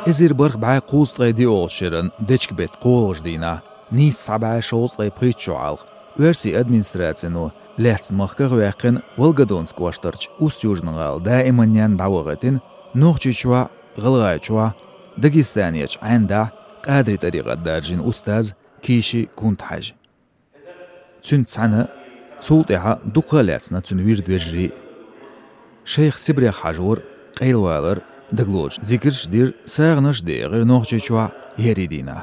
إزير برخ بعي قوس طيدي أولشيرن ديشك بيت قولش دينا نيس سبعي شوز طي بخيتشو عالق ورسي أدمنستراتينو لحظ مخكغ ويقن والغدونسك واشترش أستيوجنغال دائما يان دعوغتين نوخشيشوا غلغايشوا داغستانيش عنده قادري طريقة دارجين أستاذ كيشي كنت حاج تسن تسعنا تسولتها دقالاتنا تنوير دوجري شيخ سبري حاجور قيل والر دغلوج ذكر شدير ساغنش دي غير نوخشيشوا يريدينا